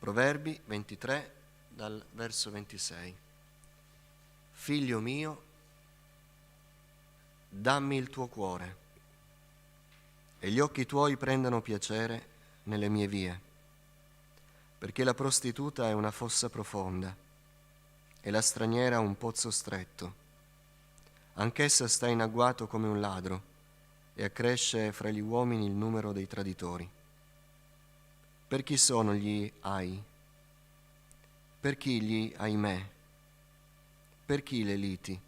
Proverbi 23, dal verso 26. Figlio mio, dammi il tuo cuore, e gli occhi tuoi prendano piacere nelle mie vie, perché la prostituta è una fossa profonda e la straniera un pozzo stretto. Anch'essa sta in agguato come un ladro e accresce fra gli uomini il numero dei traditori. Per chi sono gli ai? Per chi gli ahimè? Per chi le liti?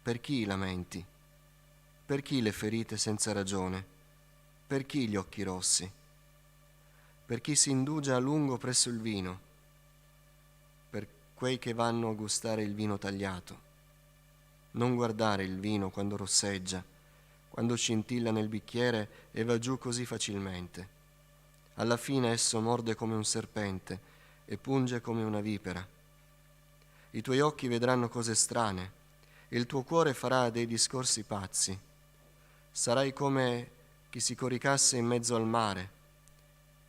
Per chi i lamenti? Per chi le ferite senza ragione? Per chi gli occhi rossi? Per chi si indugia a lungo presso il vino? Per quei che vanno a gustare il vino tagliato. Non guardare il vino quando rosseggia, quando scintilla nel bicchiere e va giù così facilmente. Alla fine esso morde come un serpente e punge come una vipera. I tuoi occhi vedranno cose strane, e il tuo cuore farà dei discorsi pazzi. Sarai come chi si coricasse in mezzo al mare,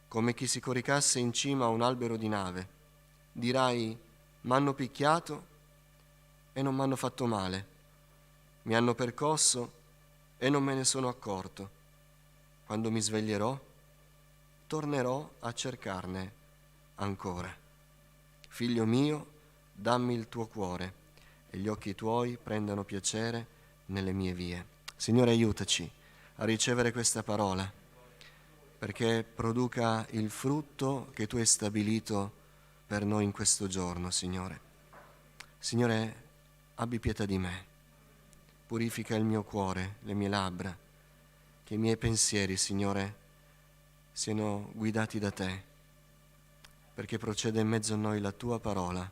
come chi si coricasse in cima a un albero di nave. Dirai: m'hanno picchiato e non m'hanno fatto male, mi hanno percosso e non me ne sono accorto. Quando mi sveglierò, tornerò a cercarne ancora. Figlio mio, dammi il tuo cuore, e gli occhi tuoi prendano piacere nelle mie vie. Signore, aiutaci a ricevere questa parola, perché produca il frutto che tu hai stabilito per noi in questo giorno, Signore. Signore, abbi pietà di me, purifica il mio cuore, le mie labbra, che i miei pensieri, Signore, siano guidati da te, perché procede in mezzo a noi la tua parola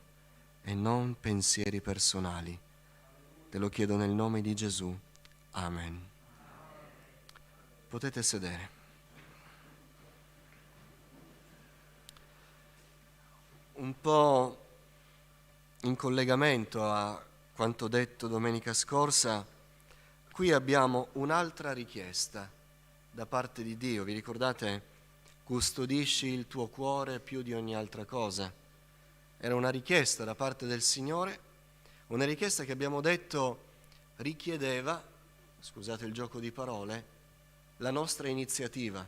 e non pensieri personali. Te lo chiedo nel nome di Gesù. Amen. Potete sedere. Un po' in collegamento a quanto detto domenica scorsa, qui abbiamo un'altra richiesta da parte di Dio. Vi ricordate? Custodisci il tuo cuore più di ogni altra cosa. Era una richiesta da parte del Signore, una richiesta che abbiamo detto richiedeva, scusate il gioco di parole, la nostra iniziativa.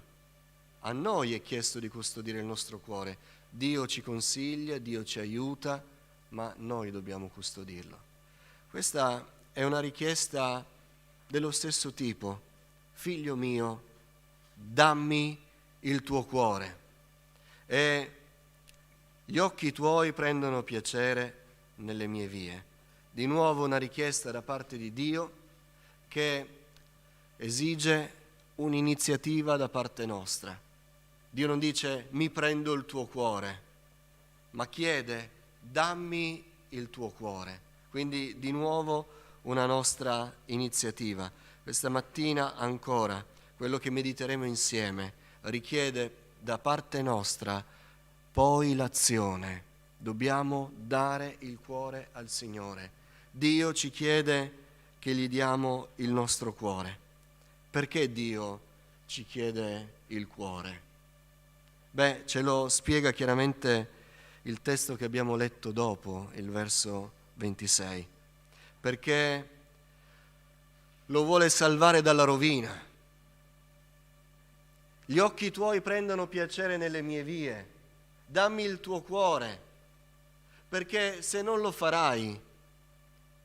A noi è chiesto di custodire il nostro cuore. Dio ci consiglia, Dio ci aiuta, ma noi dobbiamo custodirlo. Questa è una richiesta dello stesso tipo. Figlio mio, dammi il tuo cuore, e gli occhi tuoi prendono piacere nelle mie vie. Di nuovo una richiesta da parte di Dio che esige un'iniziativa da parte nostra. Dio non dice mi prendo il tuo cuore, ma chiede dammi il tuo cuore. Quindi di nuovo una nostra iniziativa. Questa mattina ancora quello che mediteremo insieme richiede da parte nostra poi l'azione. Dobbiamo dare il cuore al Signore. Dio ci chiede che gli diamo il nostro cuore. Perché Dio ci chiede il cuore? Beh, ce lo spiega chiaramente il testo che abbiamo letto dopo, il verso 26. Perché lo vuole salvare dalla rovina. Gli occhi tuoi prendano piacere nelle mie vie, dammi il tuo cuore, perché se non lo farai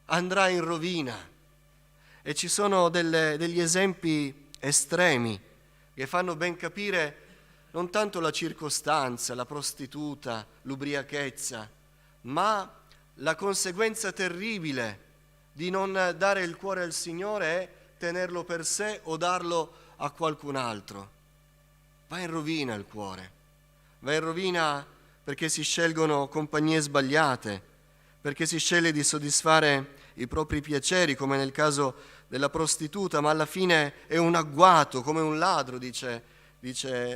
andrai in rovina. E ci sono degli esempi estremi che fanno ben capire non tanto la circostanza, la prostituta, l'ubriachezza, ma la conseguenza terribile di non dare il cuore al Signore è tenerlo per sé o darlo a qualcun altro. Va in rovina il cuore, va in rovina perché si scelgono compagnie sbagliate, perché si sceglie di soddisfare i propri piaceri, come nel caso della prostituta, ma alla fine è un agguato, come un ladro, dice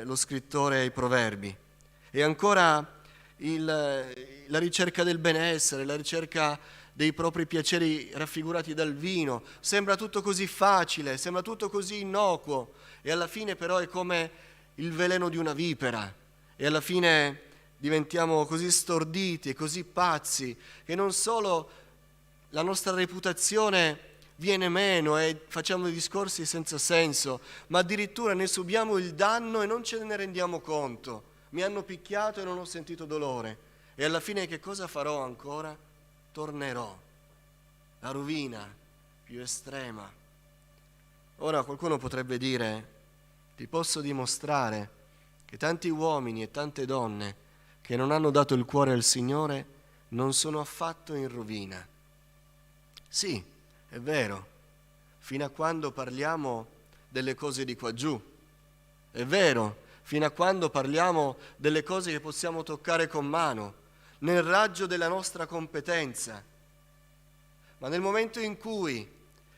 lo scrittore ai Proverbi. E ancora la ricerca del benessere, la ricerca dei propri piaceri raffigurati dal vino. Sembra tutto così facile, sembra tutto così innocuo, e alla fine però è come il veleno di una vipera, e alla fine diventiamo così storditi e così pazzi che non solo la nostra reputazione viene meno e facciamo discorsi senza senso, ma addirittura ne subiamo il danno e non ce ne rendiamo conto. Mi hanno picchiato e non ho sentito dolore. E alla fine che cosa farò ancora? Tornerò. La rovina più estrema. Ora qualcuno potrebbe dire, ti posso dimostrare che tanti uomini e tante donne che non hanno dato il cuore al Signore non sono affatto in rovina. Sì, è vero, fino a quando parliamo delle cose di qua giù. È vero, fino a quando parliamo delle cose che possiamo toccare con mano, nel raggio della nostra competenza. Ma nel momento in cui,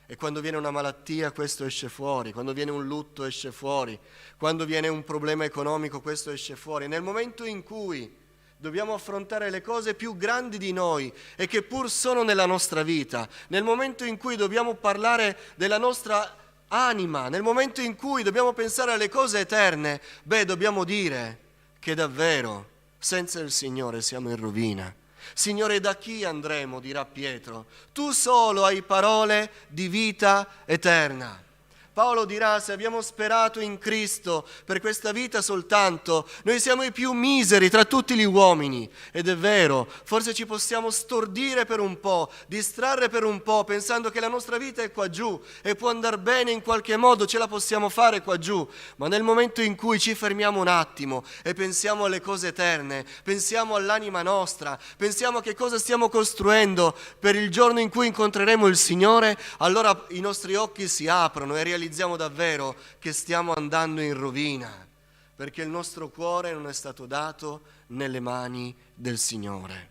e quando viene una malattia questo esce fuori, quando viene un lutto esce fuori, quando viene un problema economico questo esce fuori, nel momento in cui dobbiamo affrontare le cose più grandi di noi e che pur sono nella nostra vita, nel momento in cui dobbiamo parlare della nostra anima, nel momento in cui dobbiamo pensare alle cose eterne, dobbiamo dire che davvero senza il Signore siamo in rovina. Signore, da chi andremo? Dirà Pietro. Tu solo hai parole di vita eterna. Paolo dirà, se abbiamo sperato in Cristo per questa vita soltanto, noi siamo i più miseri tra tutti gli uomini. Ed è vero, forse ci possiamo stordire per un po', distrarre per un po', pensando che la nostra vita è qua giù e può andare bene in qualche modo, ce la possiamo fare qua giù. Ma nel momento in cui ci fermiamo un attimo e pensiamo alle cose eterne, pensiamo all'anima nostra, pensiamo a che cosa stiamo costruendo per il giorno in cui incontreremo il Signore, allora i nostri occhi si aprono e realizziamo davvero che stiamo andando in rovina, perché il nostro cuore non è stato dato nelle mani del Signore.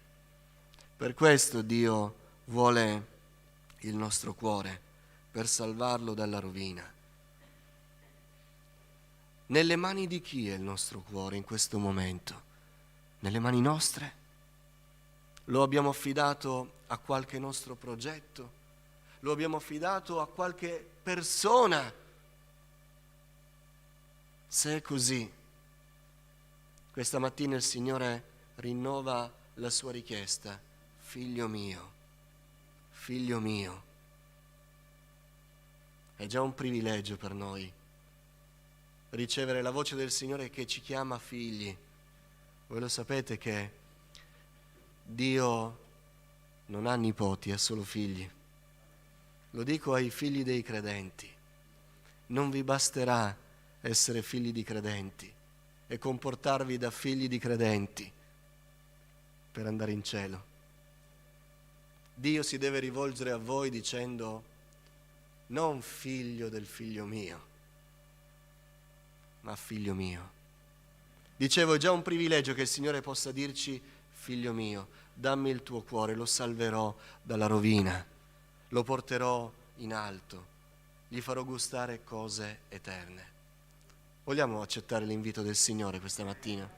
Per questo Dio vuole il nostro cuore, per salvarlo dalla rovina. Nelle mani di chi è il nostro cuore in questo momento? Nelle mani nostre? Lo abbiamo affidato a qualche nostro progetto? Lo abbiamo affidato a qualche persona? Se è così, questa mattina il Signore rinnova la sua richiesta. Figlio mio, figlio mio. È già un privilegio per noi ricevere la voce del Signore che ci chiama figli. Voi lo sapete che Dio non ha nipoti, ha solo figli. Lo dico ai figli dei credenti. Non vi basterà essere figli di credenti e comportarvi da figli di credenti per andare in cielo. Dio si deve rivolgere a voi dicendo: non figlio del figlio mio, ma figlio mio. Dicevo, è già un privilegio che il Signore possa dirci: figlio mio, dammi il tuo cuore, lo salverò dalla rovina, lo porterò in alto, gli farò gustare cose eterne. Vogliamo accettare l'invito del Signore questa mattina?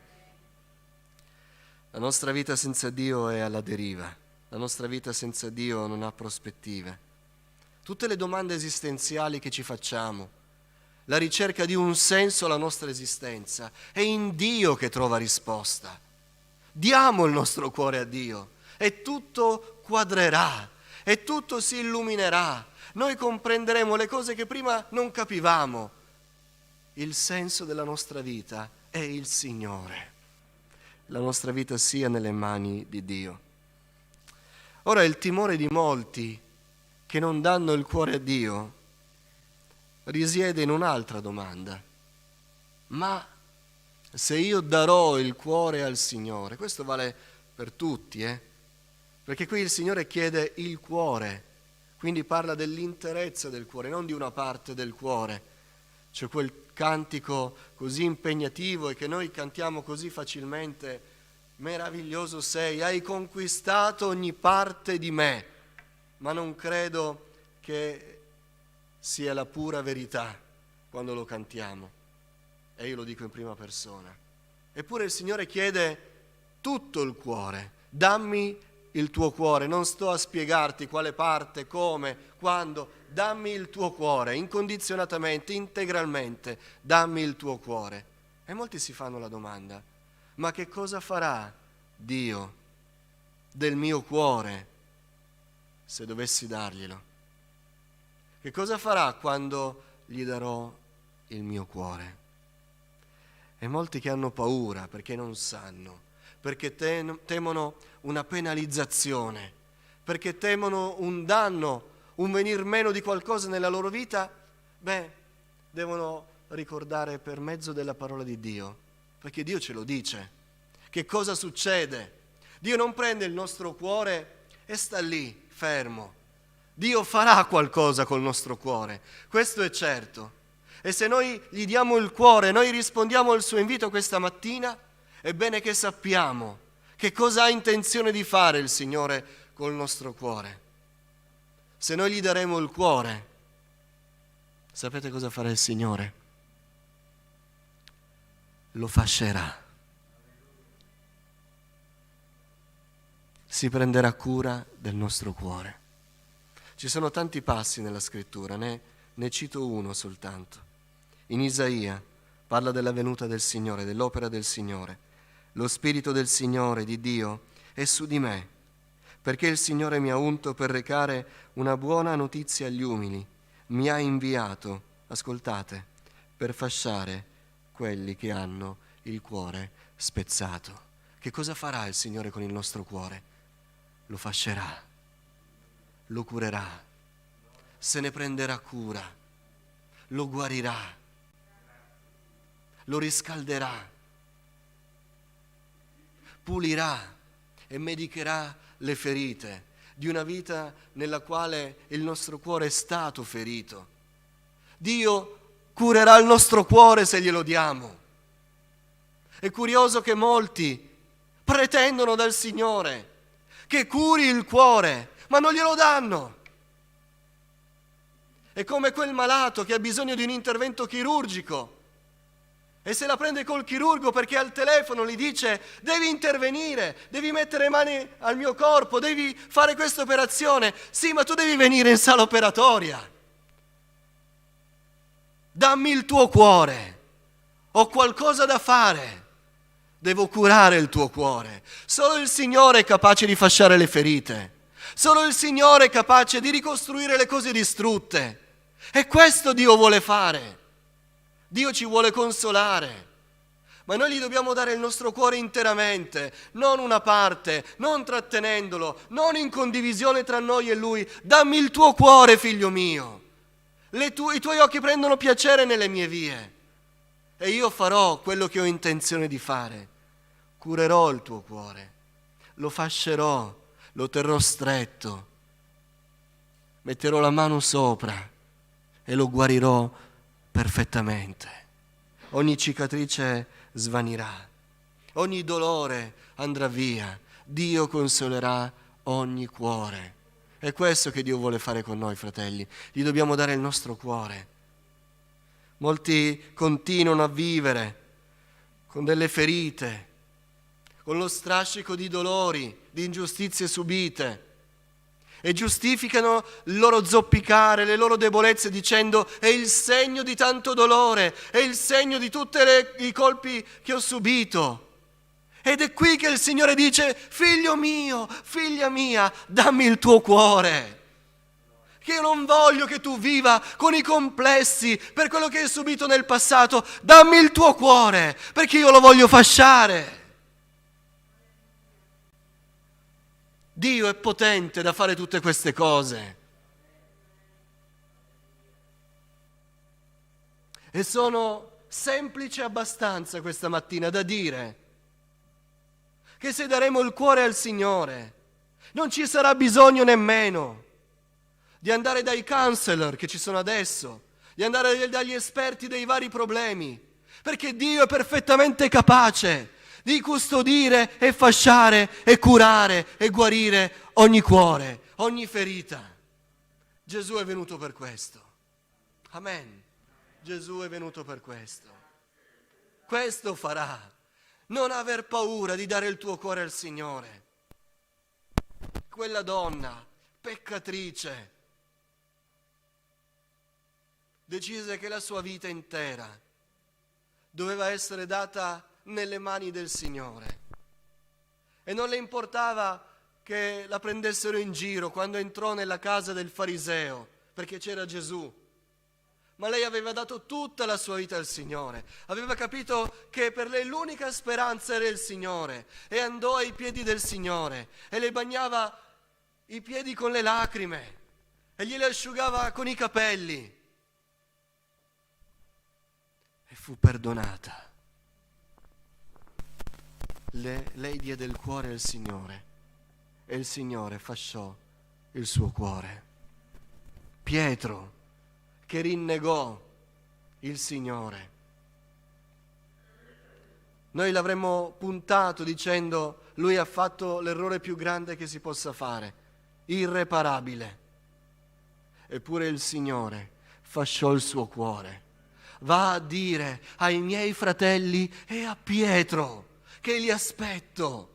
La nostra vita senza Dio è alla deriva, la nostra vita senza Dio non ha prospettive. Tutte le domande esistenziali che ci facciamo, la ricerca di un senso alla nostra esistenza, è in Dio che trova risposta. Diamo il nostro cuore a Dio e tutto quadrerà e tutto si illuminerà. Noi comprenderemo le cose che prima non capivamo. Il senso della nostra vita è il Signore. La nostra vita sia nelle mani di Dio. Ora il timore di molti che non danno il cuore a Dio risiede in un'altra domanda. Ma se io darò il cuore al Signore, questo vale per tutti, perché qui il Signore chiede il cuore, quindi parla dell'interezza del cuore, non di una parte del cuore. C'è quel cantico così impegnativo e che noi cantiamo così facilmente: meraviglioso sei, hai conquistato ogni parte di me. Ma non credo che sia la pura verità quando lo cantiamo, e io lo dico in prima persona. Eppure il Signore chiede tutto il cuore. Dammi il tuo cuore, non sto a spiegarti quale parte, come, quando. Dammi il tuo cuore, incondizionatamente, integralmente, dammi il tuo cuore. E molti si fanno la domanda: Ma che cosa farà Dio del mio cuore se dovessi darglielo? Che cosa farà quando gli darò il mio cuore? E molti che hanno paura perché non sanno, perché temono una penalizzazione, perché temono un danno, un venir meno di qualcosa nella loro vita, devono ricordare per mezzo della parola di Dio, perché Dio ce lo dice. Che cosa succede? Dio non prende il nostro cuore e sta lì, fermo. Dio farà qualcosa col nostro cuore, questo è certo. E se noi gli diamo il cuore, noi rispondiamo al suo invito questa mattina, è bene che sappiamo che cosa ha intenzione di fare il Signore col nostro cuore. Se noi gli daremo il cuore, sapete cosa farà il Signore? Lo fascerà. Si prenderà cura del nostro cuore. Ci sono tanti passi nella scrittura, ne cito uno soltanto. In Isaia parla della venuta del Signore, dell'opera del Signore. Lo Spirito del Signore, di Dio, è su di me, perché il Signore mi ha unto per recare una buona notizia agli umili. Mi ha inviato, ascoltate, per fasciare quelli che hanno il cuore spezzato. Che cosa farà il Signore con il nostro cuore? Lo fascerà, lo curerà, se ne prenderà cura, lo guarirà, lo riscalderà, pulirà e medicherà le ferite di una vita nella quale il nostro cuore è stato ferito. Dio curerà il nostro cuore se glielo diamo. È curioso che molti pretendono dal Signore che curi il cuore, ma non glielo danno. È come quel malato che ha bisogno di un intervento chirurgico e se la prende col chirurgo perché al telefono gli dice: devi intervenire, devi mettere mani al mio corpo, devi fare questa operazione. Sì, ma tu devi venire in sala operatoria. Dammi il tuo cuore, ho qualcosa da fare, devo curare il tuo cuore. Solo il Signore è capace di fasciare le ferite, solo il Signore è capace di ricostruire le cose distrutte. E questo Dio vuole fare. Dio ci vuole consolare, ma noi gli dobbiamo dare il nostro cuore interamente, non una parte, non trattenendolo, non in condivisione tra noi e Lui. Dammi il tuo cuore, figlio mio. I tuoi occhi prendono piacere nelle mie vie e io farò quello che ho intenzione di fare. Curerò il tuo cuore, lo fascerò, lo terrò stretto, metterò la mano sopra e lo guarirò perfettamente. Ogni cicatrice svanirà, ogni dolore andrà via, Dio consolerà ogni cuore. È questo che Dio vuole fare con noi, fratelli. Gli dobbiamo dare il nostro cuore. Molti continuano a vivere con delle ferite, con lo strascico di dolori, di ingiustizie subite, e giustificano il loro zoppicare, le loro debolezze dicendo: è il segno di tanto dolore, è il segno di tutti i colpi che ho subito. Ed è qui che il Signore dice: figlio mio, figlia mia, dammi il tuo cuore, che io non voglio che tu viva con i complessi per quello che hai subito nel passato. Dammi il tuo cuore, perché io lo voglio fasciare. Dio è potente da fare tutte queste cose. E sono semplici abbastanza questa mattina da dire che se daremo il cuore al Signore non ci sarà bisogno nemmeno di andare dai counselor che ci sono adesso, di andare dagli esperti dei vari problemi, perché Dio è perfettamente capace di custodire e fasciare e curare e guarire ogni cuore, ogni ferita. Gesù è venuto per questo. Amen. Gesù è venuto per questo. Questo farà. Non aver paura di dare il tuo cuore al Signore. Quella donna peccatrice decise che la sua vita intera doveva essere data nelle mani del Signore. E non le importava che la prendessero in giro quando entrò nella casa del fariseo, perché c'era Gesù. Ma lei aveva dato tutta la sua vita al Signore, aveva capito che per lei l'unica speranza era il Signore, e andò ai piedi del Signore e le bagnava i piedi con le lacrime e glieli asciugava con i capelli, e fu perdonata. Lei diede il cuore al Signore e il Signore fasciò il suo cuore. Pietro, che rinnegò il Signore. Noi l'avremmo puntato dicendo: lui ha fatto l'errore più grande che si possa fare, irreparabile. Eppure il Signore fasciò il suo cuore. Va a dire ai miei fratelli e a Pietro che li aspetto.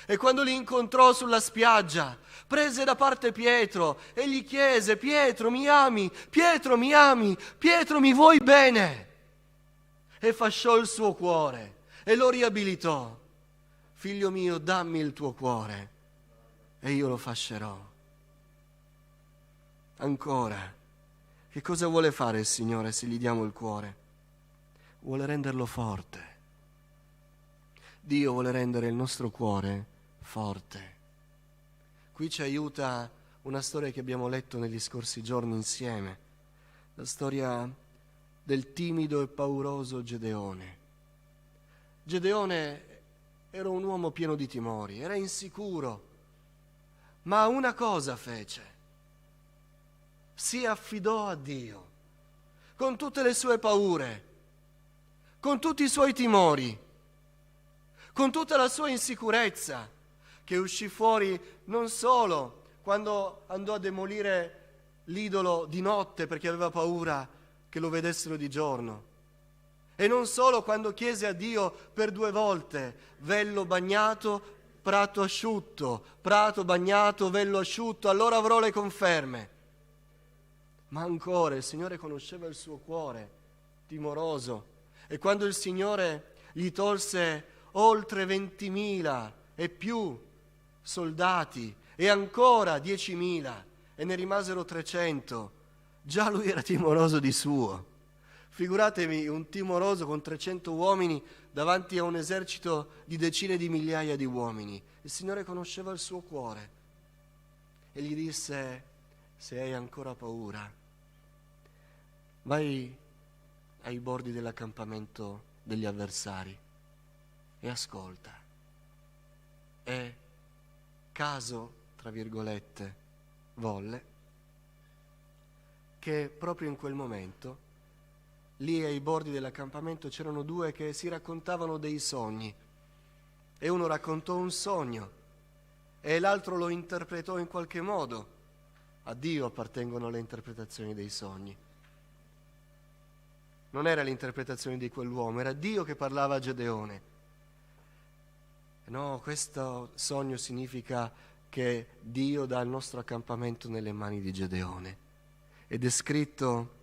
E quando li incontrò sulla spiaggia, prese da parte Pietro e gli chiese: Pietro, mi ami? Pietro, mi ami? Pietro, mi vuoi bene? E fasciò il suo cuore e lo riabilitò. Figlio mio, dammi il tuo cuore e io lo fascerò. Ancora, che cosa vuole fare il Signore se gli diamo il cuore? Vuole renderlo forte. Dio vuole rendere il nostro cuore forte. Qui ci aiuta una storia che abbiamo letto negli scorsi giorni insieme, la storia del timido e pauroso Gedeone. Gedeone era un uomo pieno di timori, era insicuro, ma una cosa fece: si affidò a Dio, con tutte le sue paure, con tutti i suoi timori, con tutta la sua insicurezza, che uscì fuori non solo quando andò a demolire l'idolo di notte perché aveva paura che lo vedessero di giorno, e non solo quando chiese a Dio per 2 volte: vello bagnato, prato asciutto, prato bagnato, vello asciutto, allora avrò le conferme. Ma ancora il Signore conosceva il suo cuore timoroso, e quando il Signore gli tolse oltre 20.000 e più soldati e ancora 10.000 e ne rimasero 300, già lui era timoroso di suo. Figuratevi un timoroso con 300 uomini davanti a un esercito di decine di migliaia di uomini. Il Signore conosceva il suo cuore e gli disse: se hai ancora paura, vai ai bordi dell'accampamento degli avversari e ascolta. E caso, tra virgolette, volle che proprio in quel momento, lì ai bordi dell'accampamento, c'erano 2 che si raccontavano dei sogni, e uno raccontò un sogno e l'altro lo interpretò in qualche modo. A Dio appartengono le interpretazioni dei sogni. Non era l'interpretazione di quell'uomo, era Dio che parlava a Gedeone. No, questo sogno significa che Dio dà il nostro accampamento nelle mani di Gedeone. Ed è scritto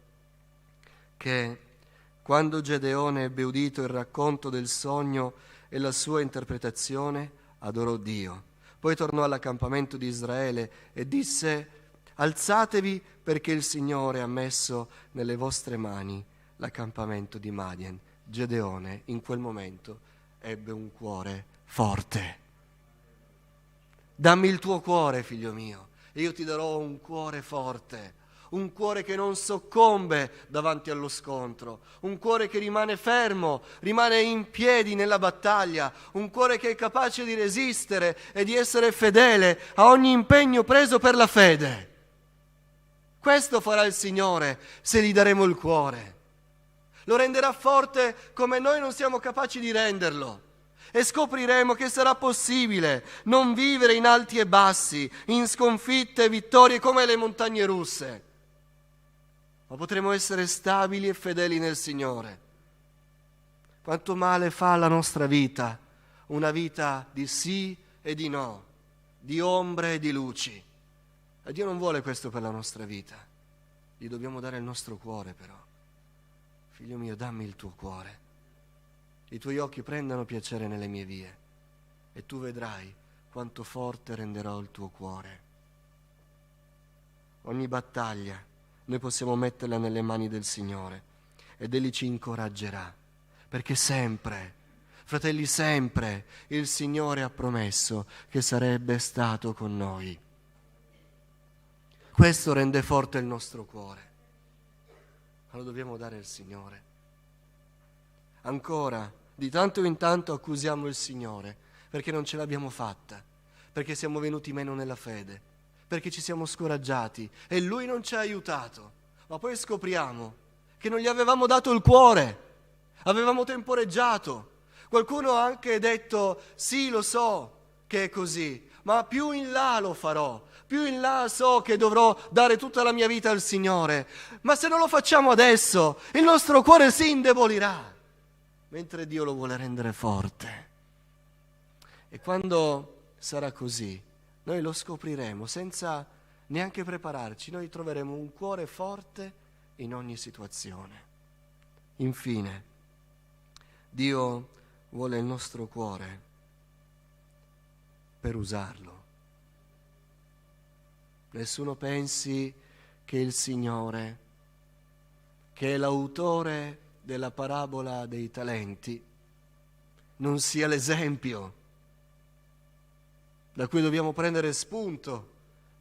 che quando Gedeone ebbe udito il racconto del sogno e la sua interpretazione, adorò Dio. Poi tornò all'accampamento di Israele e disse: alzatevi, perché il Signore ha messo nelle vostre mani l'accampamento di Madian. Gedeone in quel momento ebbe un cuore forte. Dammi il tuo cuore, figlio mio, e io ti darò un cuore forte, un cuore che non soccombe davanti allo scontro, un cuore che rimane fermo, rimane in piedi nella battaglia, un cuore che è capace di resistere e di essere fedele a ogni impegno preso per la fede. Questo farà il Signore se gli daremo il cuore. Lo renderà forte come noi non siamo capaci di renderlo. E scopriremo che sarà possibile non vivere in alti e bassi, in sconfitte e vittorie come le montagne russe, ma potremo essere stabili e fedeli nel Signore. Quanto male fa alla nostra vita, una vita di sì e di no, di ombre e di luci. E Dio non vuole questo per la nostra vita. Gli dobbiamo dare il nostro cuore, però. Figlio mio, dammi il tuo cuore. i tuoi occhi prendano piacere nelle mie vie e tu vedrai quanto forte renderò il tuo cuore. Ogni battaglia noi possiamo metterla nelle mani del Signore ed Egli ci incoraggerà, perché sempre, fratelli, sempre il Signore ha promesso che sarebbe stato con noi. Questo rende forte il nostro cuore, ma lo dobbiamo dare al Signore. Ancora, di tanto in tanto accusiamo il Signore perché non ce l'abbiamo fatta, perché siamo venuti meno nella fede, perché ci siamo scoraggiati e Lui non ci ha aiutato. Ma poi scopriamo che non gli avevamo dato il cuore, avevamo temporeggiato. Qualcuno ha anche detto: sì, lo so che è così, ma più in là lo farò, più in là so che dovrò dare tutta la mia vita al Signore. Ma se non lo facciamo adesso, il nostro cuore si indebolirà, mentre Dio lo vuole rendere forte. E quando sarà così, noi lo scopriremo senza neanche prepararci. Noi troveremo un cuore forte in ogni situazione. Infine, Dio vuole il nostro cuore per usarlo. Nessuno pensi che il Signore, che è l'autore della parabola dei talenti, non sia l'esempio da cui dobbiamo prendere spunto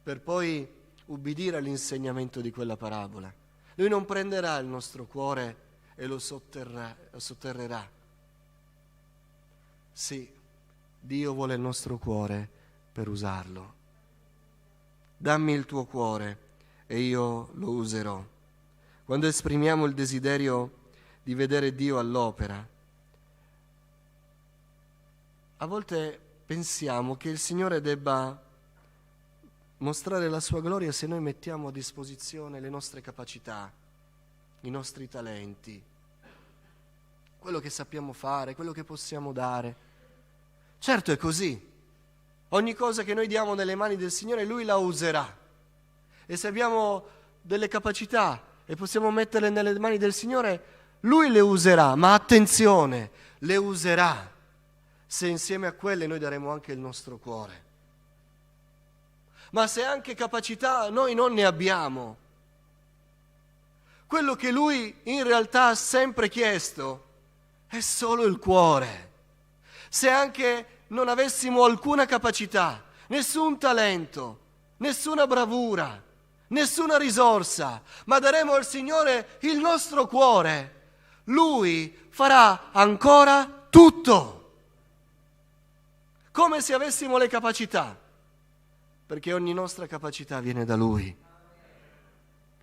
per poi ubbidire all'insegnamento di quella parabola. Lui non prenderà il nostro cuore e lo sotterrerà. Sì, Dio vuole il nostro cuore per usarlo. Dammi il tuo cuore e io lo userò. Quando esprimiamo il desiderio di vedere Dio all'opera, a volte pensiamo che il Signore debba mostrare la sua gloria se noi mettiamo a disposizione le nostre capacità, i nostri talenti, quello che sappiamo fare, quello che possiamo dare. Certo è così. Ogni cosa che noi diamo nelle mani del Signore, Lui la userà. E se abbiamo delle capacità e possiamo metterle nelle mani del Signore, Lui le userà. Ma attenzione, le userà se insieme a quelle noi daremo anche il nostro cuore. Ma se anche capacità noi non ne abbiamo, quello che Lui in realtà ha sempre chiesto è solo il cuore. Se anche non avessimo alcuna capacità, nessun talento, nessuna bravura, nessuna risorsa, ma daremo al Signore il nostro cuore, Lui farà ancora tutto, come se avessimo le capacità, perché ogni nostra capacità viene da Lui.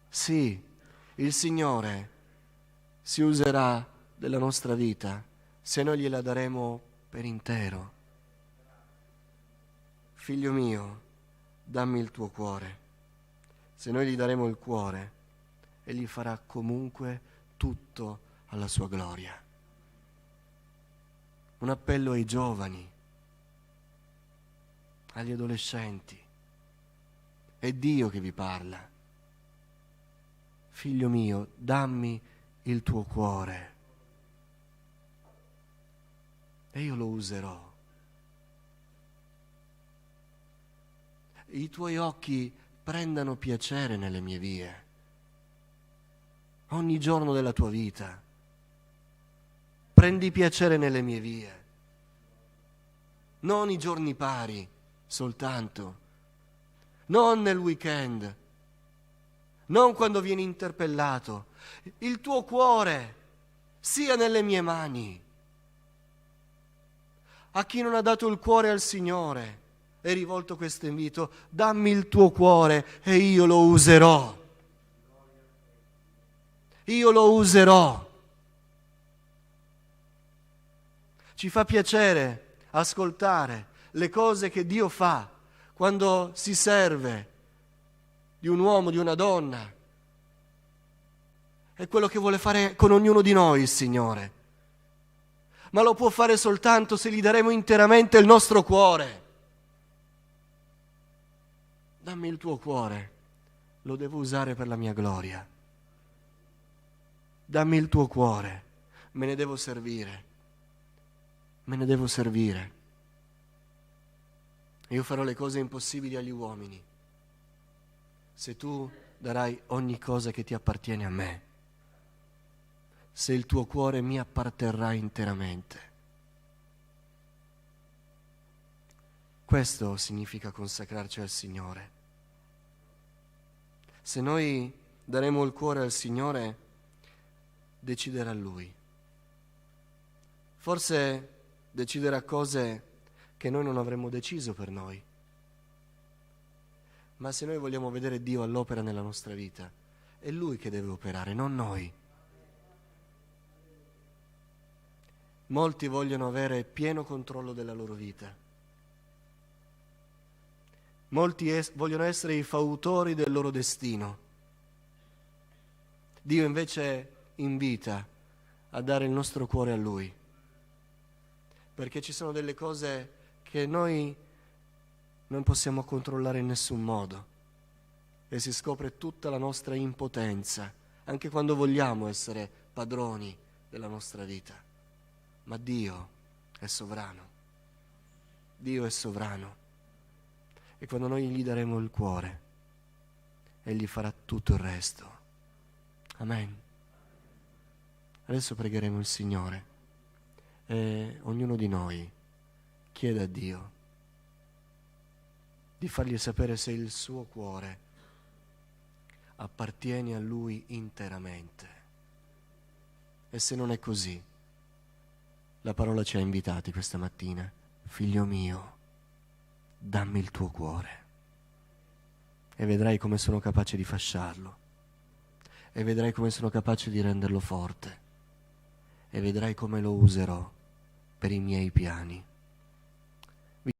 Sì, il Signore si userà della nostra vita se noi gliela daremo per intero. Figlio mio, dammi il tuo cuore. Se noi gli daremo il cuore, Egli farà comunque tutto alla sua gloria. Un appello ai giovani, agli adolescenti. È Dio che vi parla. Figlio mio, dammi il tuo cuore e io lo userò. I tuoi occhi prendano piacere nelle mie vie, ogni giorno della tua vita. Prendi piacere nelle mie vie, non i giorni pari soltanto, non nel weekend, non quando vieni interpellato. Il tuo cuore sia nelle mie mani. A chi non ha dato il cuore al Signore è rivolto questo invito: dammi il tuo cuore e io lo userò. Io lo userò. Ci fa piacere ascoltare le cose che Dio fa quando si serve di un uomo, di una donna. È quello che vuole fare con ognuno di noi il Signore. Ma lo può fare soltanto se gli daremo interamente il nostro cuore. Dammi il tuo cuore, lo devo usare per la mia gloria. Dammi il tuo cuore, me ne devo servire. me ne devo servire. Io farò le cose impossibili agli uomini se tu darai ogni cosa che ti appartiene a me, se il tuo cuore mi apparterrà interamente. Questo significa consacrarci al Signore. Se noi daremo il cuore al Signore, deciderà Lui. Forse deciderà cose che noi non avremmo deciso per noi. Ma se noi vogliamo vedere Dio all'opera nella nostra vita, è Lui che deve operare, non noi. Molti vogliono avere pieno controllo della loro vita. Molti vogliono essere i fautori del loro destino. Dio invece invita a dare il nostro cuore a Lui, perché ci sono delle cose che noi non possiamo controllare in nessun modo e si scopre tutta la nostra impotenza, anche quando vogliamo essere padroni della nostra vita. Ma Dio è sovrano. Dio è sovrano. E quando noi gli daremo il cuore, Egli farà tutto il resto. Amen. Adesso pregheremo il Signore e ognuno di noi chiede a Dio di fargli sapere se il suo cuore appartiene a Lui interamente. E se non è così, la parola ci ha invitati questa mattina: figlio mio, dammi il tuo cuore e vedrai come sono capace di fasciarlo, e vedrai come sono capace di renderlo forte, e vedrai come lo userò per i miei piani.